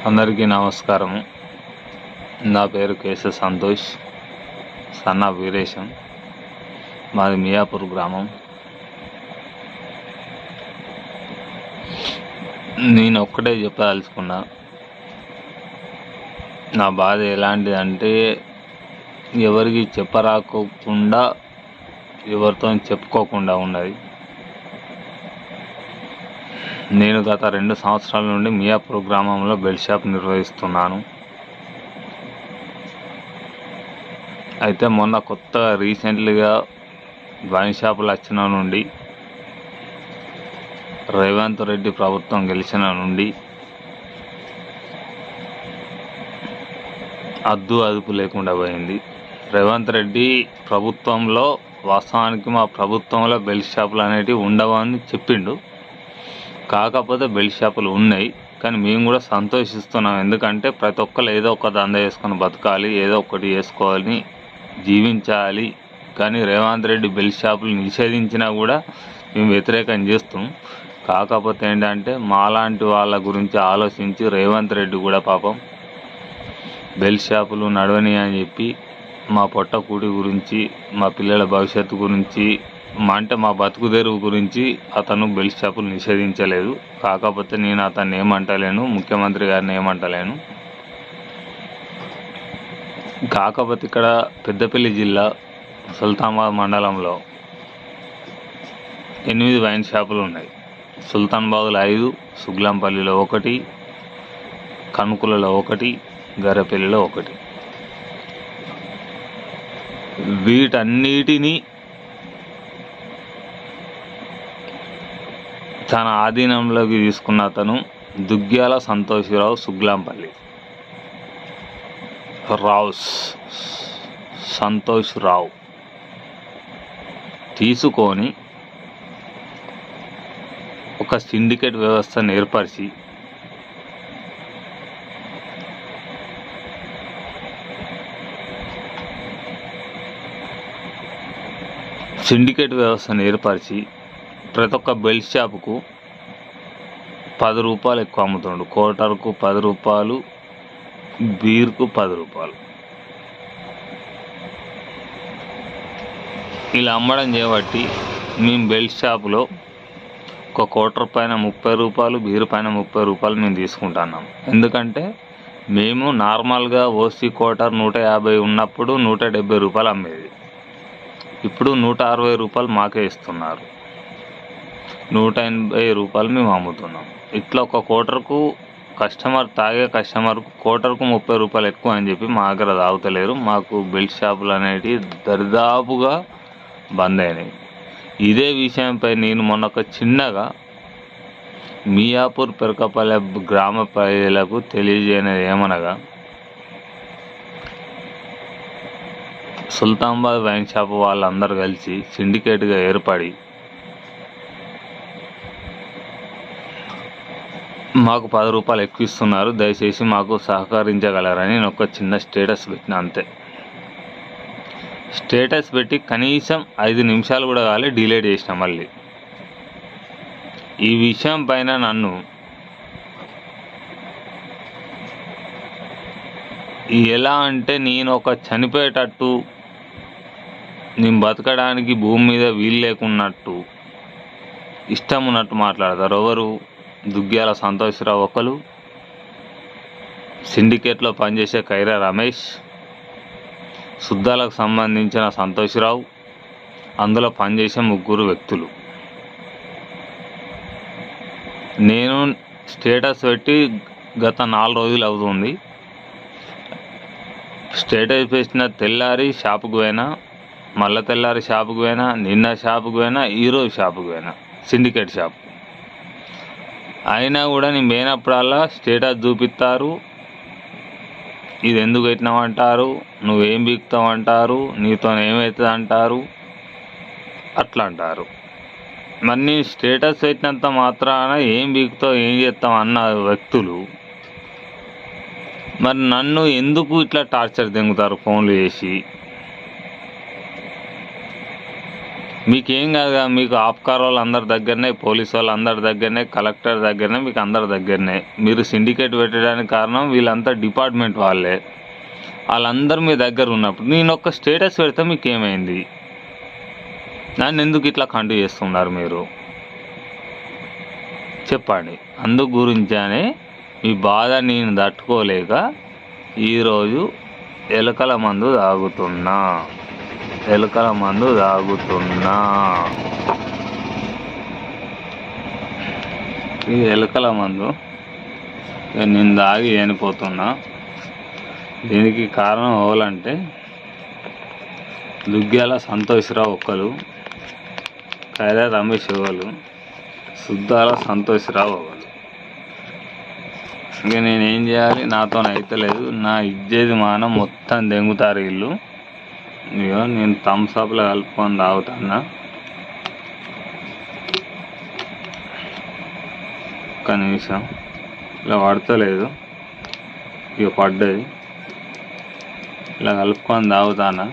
అందరికీ నమస్కారము. నా పేరు కేశ సంతోష్, సన్నా వీరేశం. మాది మియాపూర్ గ్రామం. నేను ఒక్కటే చెప్పదలుచుకున్నా. నా బాధ ఎలాంటిదంటే, ఎవరికి చెప్పరాకోకుండా, ఎవరితో చెప్పుకోకుండా ఉన్నది. నేను గత 2 సంవత్సరాల నుండి మియాపూర్ గ్రామంలో బెల్ట్ షాప్ నిర్వహిస్తున్నాను. అయితే మొన్న కొత్తగా రీసెంట్లీగా వైన్ షాపులు వచ్చిన నుండి, రేవంత్ రెడ్డి ప్రభుత్వం గెలిచిన నుండి అదుపు లేకుండా పోయింది. రేవంత్ రెడ్డి ప్రభుత్వంలో వాస్తవానికి మా ప్రభుత్వంలో బెల్ట్ షాపులు అనేటివి ఉండవని చెప్పిండు. కాకపోతే బెల్ట్ షాపులు ఉన్నాయి, కానీ మేము కూడా సంతోషిస్తున్నాం. ఎందుకంటే ప్రతి ఒక్కరు ఏదో ఒక దందా చేసుకొని బతకాలి, ఏదో ఒకటి వేసుకోవాలని జీవించాలి. కానీ రేవంత్ రెడ్డి బెల్ట్ షాపులు నిషేధించినా కూడా మేము వ్యతిరేకం చేస్తాం. కాకపోతే ఏంటంటే మాలాంటి వాళ్ళ గురించి ఆలోచించి రేవంత్ రెడ్డి కూడా పాపం బెల్ట్ షాపులు నడవని అని చెప్పి మా పొట్టకూటి గురించి, మా పిల్లల భవిష్యత్తు గురించి, మా బతుకు తెరువు గురించి అతను బెల్ట్ షాపులు నిషేధించలేదు. కాకపోతే నేను అతన్ని ఏమంటలేను, ముఖ్యమంత్రి గారిని ఏమంటలేను. కాకపోతే ఇక్కడ పెద్దపల్లి జిల్లా సుల్తానాబాద్ మండలంలో 8 వైన్ షాపులు ఉన్నాయి. సుల్తానాబాద్లో 5, సుగ్లాంపల్లిలో 1, కనుకులలో 1, గర్రెపల్లిలో 1. వీటన్నిటినీ తన ఆధీనంలోకి తీసుకున్న అతను దుగ్గ్యాల సంతోషరావు, సుగ్లాంపల్లి సంతోష్ రావు తీసుకొని ఒక సిండికేట్ వ్యవస్థను ఏర్పరిచి ప్రతి ఒక్క బెల్ట్ షాపుకు 10 రూపాయలు ఎక్కువ అమ్ముతుండు. క్వార్టర్కు 10 రూపాయలు, బీర్కు 10 రూపాయలు. ఇలా అమ్మడం చేయబట్టి మేము బెల్ట్ షాపులో ఒక క్వార్టర్ పైన 30 రూపాయలు, బీర్ పైన 30 రూపాయలు మేము తీసుకుంటున్నాం. ఎందుకంటే మేము నార్మల్గా ఓసీ క్వార్టర్ 150 ఉన్నప్పుడు 170 రూపాయలు అమ్మేది. ఇప్పుడు 160 రూపాయలు మాకే ఇస్తున్నారు. 180 రూపాయలు మేము అమ్ముతున్నాం. ఇట్లా ఒక క్వార్టర్కు తాగే కస్టమర్కు క్వార్టర్కు 30 రూపాయలు ఎక్కువ అని చెప్పి మా దగ్గర తాగుతలేరు. మాకు బెల్ట్ షాపులు అనేటివి దరిదాపుగా బంద్ అయినాయి. ఇదే విషయంపై నేను మొన్న ఒక చిన్నగా మియాపూర్ పెరకపల్లె గ్రామ ప్రజలకు తెలియజేయనిది ఏమనగా, సుల్తానాబాద్ వైన్ షాప్ వాళ్ళందరూ కలిసి సిండికేట్గా ఏర్పడి మాకు 10 రూపాయలు ఎక్కువ ఇస్తున్నారు, దయచేసి మాకు సహకరించగలరని నేను ఒక చిన్న స్టేటస్ పెట్టిన. అంతే. స్టేటస్ పెట్టి కనీసం 5 నిమిషాలు కూడా కాలే, డిలీట్ చేసిన. మళ్ళీ ఈ విషయం పైన నన్ను ఎలా అంటే, నేను ఒక చనిపోయేటట్టు, నేను బతకడానికి భూమి మీద వీలు లేకున్నట్టు, ఇష్టం ఉన్నట్టు మాట్లాడతారు. ఎవరు? దుగ్గ్యాల సంతోషరావు ఒకరు, సిండికేట్లో పనిచేసే ఖైరా రమేష్, శుద్ధాలకు సంబంధించిన సంతోషరావు, అందులో పనిచేసే 3 వ్యక్తులు. నేను స్టేటస్ పెట్టి గత 4 రోజులు అవుతుంది. స్టేటస్ పెట్టిన తెల్లారి షాపుకు పోయినా, మళ్ళీ తెల్లారి షాపుకు పోయినా, నిన్న షాపుకు పోయినా, ఈరోజు షాపుకు పోయినా, సిండికేట్ షాప్. అయినా కూడా నేను పోయినప్పుడల్లా స్టేటస్ చూపిస్తారు. ఇది ఎందుకు పెట్టినావు అంటారు, నువ్వేం బీక్తావు అంటారు, నీతో ఏమవుతుంది అంటారు, అట్లా అంటారు. మరి నీ స్టేటస్ పెట్టినంత మాత్రాన ఏం బీక్తావు, ఏం చేస్తావు అన్న వ్యక్తులు మరి నన్ను ఎందుకు ఇట్లా టార్చర్ దెంగుతారు ఫోన్లు చేసి? మీకేం కాదుగా, మీకు ఆప్కార్ వాళ్ళు అందరి దగ్గరనే, పోలీస్ వాళ్ళు అందరి దగ్గరనే, కలెక్టర్ దగ్గరనే, మీకు అందరి దగ్గరనే. మీరు సిండికేట్ పెట్టడానికి కారణం వీళ్ళంతా డిపార్ట్మెంట్ వాళ్ళే. వాళ్ళందరూ మీ దగ్గర ఉన్నప్పుడు నేను ఒక స్టేటస్ పెడితే మీకు ఏమైంది? నన్ను ఎందుకు ఇట్లా కంటిన్యూ చేస్తున్నారు మీరు చెప్పండి. అందు గురించనే మీ బాధ నేను తట్టుకోలేక ఈరోజు ఎలుకల మందు తాగుతున్నా. ఈ ఎలుకల మందు నేను తాగి చనిపోతున్నా. దీనికి కారణం ఎవరంటే దుగ్గ్యాల సంతోష్రావు ఒకరు, కైలా రమేష్ ఒకరు, సుద్దాల సంతోష్రావు ఒకరు. ఇక నేనేం చేయాలి? నాతో అయితలేదు. నా ఇజ్జేది మానం మొత్తం దెంగుతారు వీళ్ళు. ఇక నేను థమ్స్అప్లో కలుపుకొని తాగుతున్నా. ఒక్క నిమిషం, ఇలా పడతలేదు, ఇక పడ్డది. ఇలా కలుపుకొని తాగుతానా.